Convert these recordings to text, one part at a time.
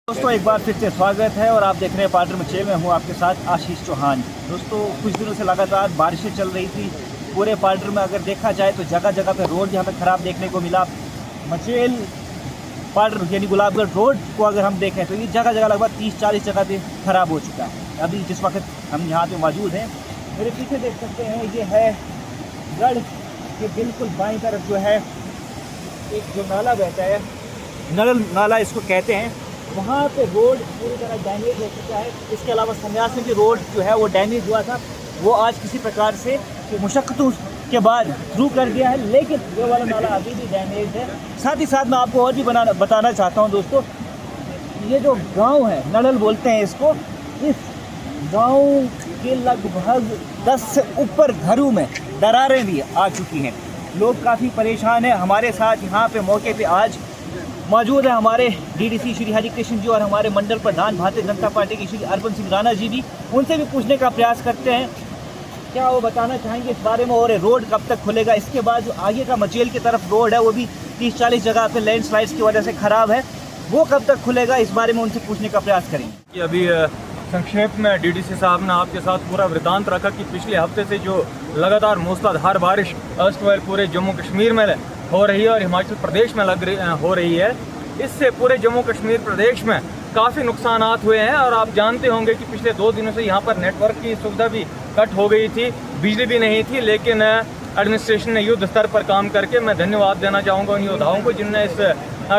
दोस्तों एक बार फिर से स्वागत है और आप देख रहे हैं पार्टनर में मैं हूं आपके साथ आशीष चौहान। दोस्तों कुछ दिनों से लगातार बारिशें चल रही थी पूरे पार्टनर में। अगर देखा जाए तो जगह जगह पे रोड यहाँ पे ख़राब देखने को मिला। मचेल पार्टनर यानी गुलाबगढ़ रोड को अगर हम देखें तो ये जगह जगह लगभग 30-40 जगह पे ख़राब हो चुका है। अभी जिस वक्त हम यहाँ पे मौजूद हैं, मेरे पीछे देख सकते हैं ये है गढ़ के बिल्कुल बाईं तरफ जो है एक जो नाला बहता है, नल नाला इसको कहते हैं, वहाँ पे रोड पूरी तरह डैमेज हो चुका है। इसके अलावा संन्यास में भी रोड जो है वो डैमेज हुआ था, वो आज किसी प्रकार से मुशक्क़तों के बाद थ्रू कर दिया है, लेकिन ये वाला नाला अभी भी डैमेज है। साथ ही साथ मैं आपको और भी बताना चाहता हूँ दोस्तों, ये जो गांव है नड़ल बोलते हैं इसको, इस गांव के लगभग 10 से ऊपर घरों में दरारें भी आ चुकी हैं। लोग काफ़ी परेशान हैं। हमारे साथ यहाँ पे मौके पे आज मौजूद है हमारे डीडीसी श्री हरि कृष्ण जी और हमारे मंडल प्रधान भारतीय जनता पार्टी के श्री अर्पण सिंह राणा जी भी। उनसे भी पूछने का प्रयास करते हैं क्या वो बताना चाहेंगे इस बारे में, और रोड कब तक खुलेगा। इसके बाद जो आगे का मचेल की तरफ रोड है वो भी 30-40 जगह पे लैंडस्लाइड्स की वजह से ख़राब है, वो कब तक खुलेगा, इस बारे में उनसे पूछने का प्रयास करेंगे। अभी संक्षेप में डीडीसी साहब ने आपके साथ पूरा वृतांत रखा कि पिछले हफ्ते से जो लगातार मूसलाधार बारिश अस्तव्यस्त पूरे जम्मू कश्मीर में हो रही है और हिमाचल प्रदेश में हो रही है, इससे पूरे जम्मू कश्मीर प्रदेश में काफ़ी नुकसानात हुए हैं। और आप जानते होंगे कि पिछले 2 दिनों से यहाँ पर नेटवर्क की सुविधा भी कट हो गई थी, बिजली भी नहीं थी, लेकिन एडमिनिस्ट्रेशन ने युद्ध स्तर पर काम करके मैं धन्यवाद देना चाहूँगा उन योद्धाओं को जिन्होंने इस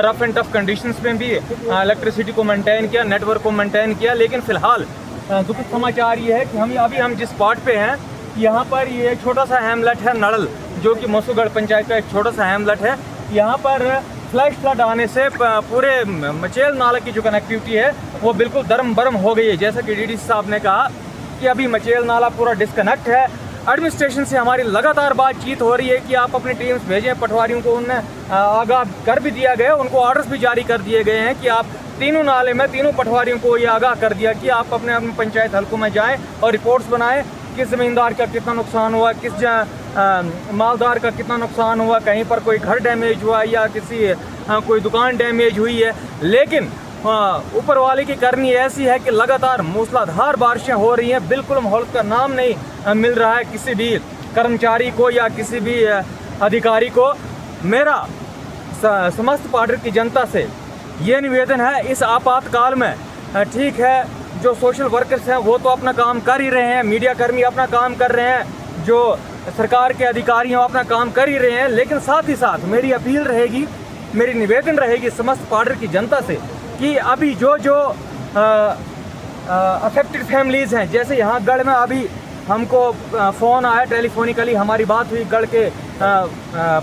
रफ एंड टफ कंडीशंस में भी इलेक्ट्रिसिटी को मेंटेन किया, नेटवर्क को मेंटेन किया। लेकिन फ़िलहाल दुखद समाचार ये है कि हम जिस स्पॉट पे हैं, यहाँ पर ये छोटा सा हैमलेट है नड़ल, जो कि मसूगढ़ पंचायत का एक छोटा सा हैमलेट है। यहाँ पर फ्लैश फ्लड आने से पूरे मचेल नाला की जो कनेक्टिविटी है वो बिल्कुल दरम बरम हो गई है। जैसा कि डीडीसी साहब ने कहा कि अभी मचेल नाला पूरा डिस्कनेक्ट है। एडमिनिस्ट्रेशन से हमारी लगातार बातचीत हो रही है कि आप अपनी टीम्स भेजें, पटवारियों को उन्हें आगाह कर भी दिया गया, उनको ऑर्डर्स भी जारी कर दिए गए हैं कि आप तीनों नाले में तीनों पटवारियों को ये आगाह कर दिया कि आप अपने अपने पंचायत हलकों में जाएं और रिपोर्ट्स बनाएं, किस ज़मींदार का कितना नुकसान हुआ, किस मालदार का कितना नुकसान हुआ, कहीं पर कोई घर डैमेज हुआ या किसी कोई दुकान डैमेज हुई है। लेकिन ऊपर वाले की करनी ऐसी है कि लगातार मूसलाधार बारिशें हो रही हैं, बिल्कुल माहौल का नाम नहीं मिल रहा है किसी भी कर्मचारी को या किसी भी अधिकारी को। मेरा समस्त पार्टी की जनता से ये निवेदन है, इस आपातकाल में ठीक है जो सोशल वर्कर्स हैं वो तो अपना काम कर ही रहे हैं, मीडिया कर्मी अपना काम कर रहे हैं, जो सरकार के अधिकारी हैं अपना काम कर ही रहे हैं, लेकिन साथ ही साथ मेरी अपील रहेगी, मेरी निवेदन रहेगी समस्त पार्टी की जनता से कि अभी जो अफेक्टेड फैमिलीज़ हैं, जैसे यहाँ गढ़ में अभी हमको फ़ोन आया, टेलीफोनिकली हमारी बात हुई गढ़ के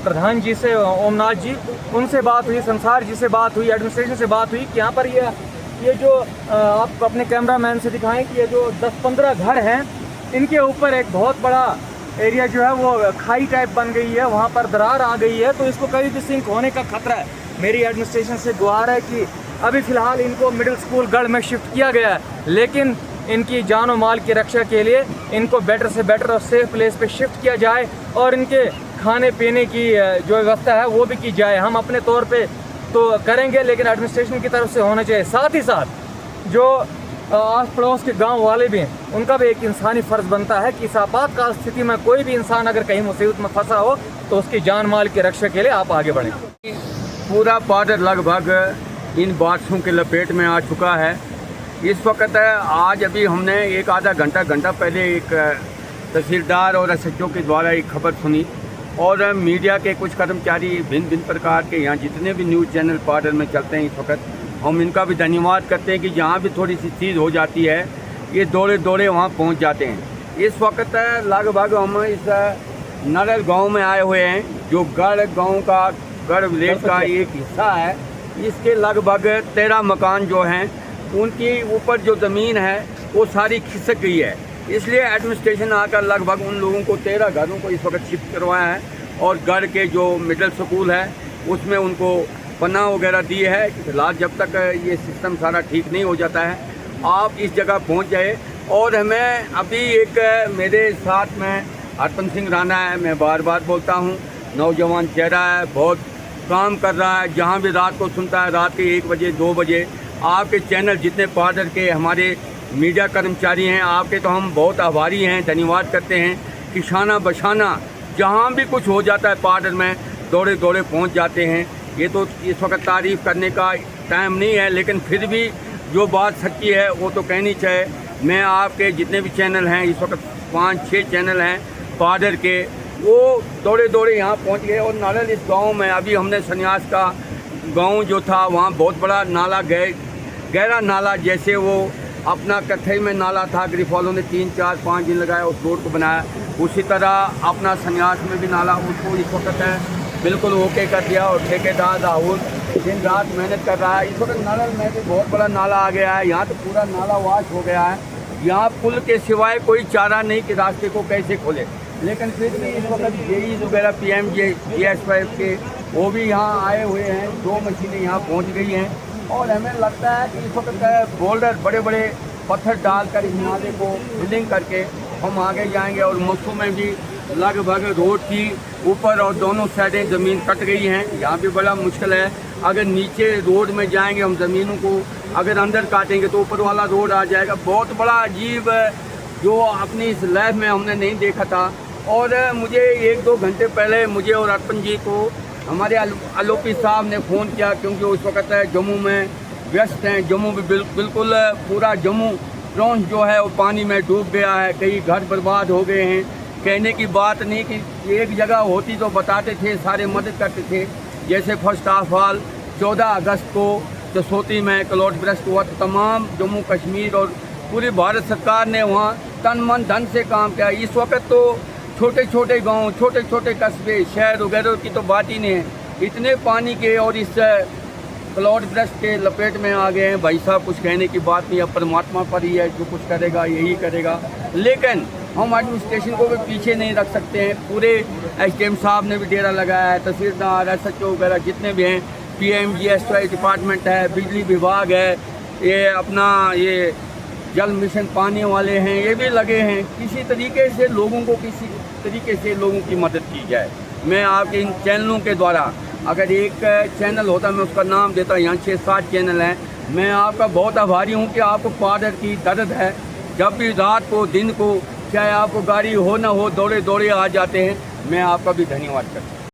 प्रधान जी से, ओमनाथ जी, उनसे बात हुई, संसार जी से बात हुई, एडमिनिस्ट्रेशन से बात हुई कि यहाँ पर ये जो आप अपने कैमरामैन से दिखाएं कि ये जो 10-15 घर हैं, इनके ऊपर एक बहुत बड़ा एरिया जो है वो खाई टाइप बन गई है, वहाँ पर दरार आ गई है, तो इसको कभी भी सिंक होने का खतरा है। मेरी एडमिनिस्ट्रेशन से गुहार है कि अभी फ़िलहाल इनको मिडिल स्कूल गढ़ में शिफ्ट किया गया है, लेकिन इनकी जान और माल की रक्षा के लिए इनको बेटर से बेटर और सेफ प्लेस पे शिफ्ट किया जाए और इनके खाने पीने की जो व्यवस्था है वो भी की जाए। हम अपने तौर पे तो करेंगे, लेकिन एडमिनिस्ट्रेशन की तरफ से होना चाहिए। साथ ही साथ जो आस पड़ोस के गांव वाले भी हैं, उनका भी एक इंसानी फ़र्ज़ बनता है कि इस आपातकाल स्थिति में कोई भी इंसान अगर कहीं मुसीबत में फंसा हो तो उसकी जान माल की रक्षा के लिए आप आगे बढ़ें। पूरा पार्ट लगभग इन बारिशों के लपेट में आ चुका है। इस वक्त आज अभी हमने एक आधा घंटा पहले एक तहसीलदार और SHO के द्वारा एक खबर सुनी और मीडिया के कुछ कर्मचारी भिन्न प्रकार के यहाँ जितने भी न्यूज़ चैनल पार्टनर में चलते हैं, इस वक्त हम इनका भी धन्यवाद करते हैं कि जहाँ भी थोड़ी सी चीज़ हो जाती है ये दौड़े वहाँ पहुँच जाते हैं। इस वक्त लगभग हम इस नड़ल गांव में आए हुए हैं, जो गढ़ गांव का गढ़ विलेज का एक हिस्सा है। इसके लगभग 13 मकान जो हैं उनकी ऊपर जो ज़मीन है वो सारी खिसक गई है, इसलिए एडमिनिस्ट्रेशन आकर लगभग उन लोगों को 13 घरों को इस वक्त शिफ्ट करवाया है और गढ़ के जो मिडिल स्कूल है उसमें उनको पन्ना वगैरह दी है। फिलहाल जब तक ये सिस्टम सारा ठीक नहीं हो जाता है आप इस जगह पहुंच जाए। और हमें अभी एक मेरे साथ में अर्पण सिंह राणा है, मैं बार बोलता हूं, नौजवान चेहरा है, बहुत काम कर रहा है, जहाँ भी रात को सुनता है रात के 1 बजे 2 बजे आपके चैनल जितने पार्डर के हमारे मीडिया कर्मचारी हैं, आपके तो हम बहुत आभारी हैं, धन्यवाद करते हैं कि शाना बशाना जहाँ भी कुछ हो जाता है पार्डर में दौड़े दौड़े पहुँच जाते हैं। ये तो इस वक्त तारीफ़ करने का टाइम नहीं है, लेकिन फिर भी जो बात सच्ची है वो तो कहनी चाहिए। मैं आपके जितने भी चैनल हैं, इस वक्त 5-6 चैनल हैं पार्डर के, वो दौड़े दौड़े यहाँ पहुँच गए। और नारल इस गांव में अभी हमने संन्यास का गांव जो था वहाँ बहुत बड़ा नाला गहरा नाला, जैसे वो अपना कथई में नाला था, गरीब वालों ने 3-4-5 दिन लगाया उस रोड को बनाया, उसी तरह अपना संन्यास में भी नाला उसको इस वक्त है बिल्कुल ओके कर दिया। और ठेकेदार राहुल दिन रात मेहनत कर रहा है। इस वक्त नारल में भी बहुत बड़ा नाला आ गया है, यहाँ तो पूरा नाला वाश हो गया है। यहाँ पुल के सिवाय कोई चारा नहीं कि रास्ते को कैसे खोले, लेकिन फिर भी इस वक्त जेई वगैरह PMGSY के वो भी यहाँ आए हुए हैं, 2 मशीनें यहाँ पहुँच गई हैं। और हमें लगता है कि इस वक्त बोल्डर बड़े बड़े पत्थर डालकर इस नाले को फिलिंग करके हम आगे जाएंगे। और मौसम में भी लगभग रोड की ऊपर और दोनों साइडें ज़मीन कट गई हैं, यहाँ भी बड़ा मुश्किल है। अगर नीचे रोड में जाएंगे हम ज़मीनों को अगर अंदर काटेंगे तो ऊपर वाला रोड आ जाएगा। बहुत बड़ा अजीब जो अपनी इस लाइफ में हमने नहीं देखा था। और मुझे 1-2 घंटे पहले मुझे और अर्पण जी को हमारे आलोपी साहब ने फ़ोन किया, क्योंकि उस वक्त जम्मू में व्यस्त हैं। जम्मू भी बिल्कुल पूरा जम्मू ट्रांस जो है वो पानी में डूब गया है, कई घर बर्बाद हो गए हैं। कहने की बात नहीं कि एक जगह होती तो बताते थे, सारे मदद करते थे। जैसे फर्स्ट ऑफ ऑल 14 अगस्त को जसोती में क्लाउडबर्स्ट हुआ, तो तमाम जम्मू कश्मीर और पूरी भारत सरकार ने वहाँ तन मन धन से काम किया। इस वक्त तो छोटे छोटे गांव, छोटे छोटे कस्बे, शहर वगैरह की तो बात ही नहीं है, इतने पानी के और इस क्लाउडबर्स्ट के लपेट में आ गए हैं। भाई साहब कुछ कहने की बात नहीं, अब परमात्मा पर ही है, जो कुछ करेगा यही करेगा। लेकिन हम एडमिनिस्ट्रेशन को भी पीछे नहीं रख सकते हैं। पूरे SDM साहब ने भी डेरा लगाया है, तहसीलदार, SHO वगैरह जितने भी हैं, PMGSY डिपार्टमेंट है, बिजली विभाग है, ये अपना ये जल मिशन पानी वाले हैं, ये भी लगे हैं। किसी तरीके से लोगों को की मदद की जाए। मैं आपके इन चैनलों के द्वारा, अगर एक चैनल होता मैं उसका नाम देता, यहाँ 6-7 चैनल हैं। मैं आपका बहुत आभारी हूँ कि आपको पार्डर की दर्द है। जब भी रात को दिन को चाहे आपको गाड़ी हो ना हो, दौड़े दौड़े आ जाते हैं। मैं आपका भी धन्यवाद करता हूँ।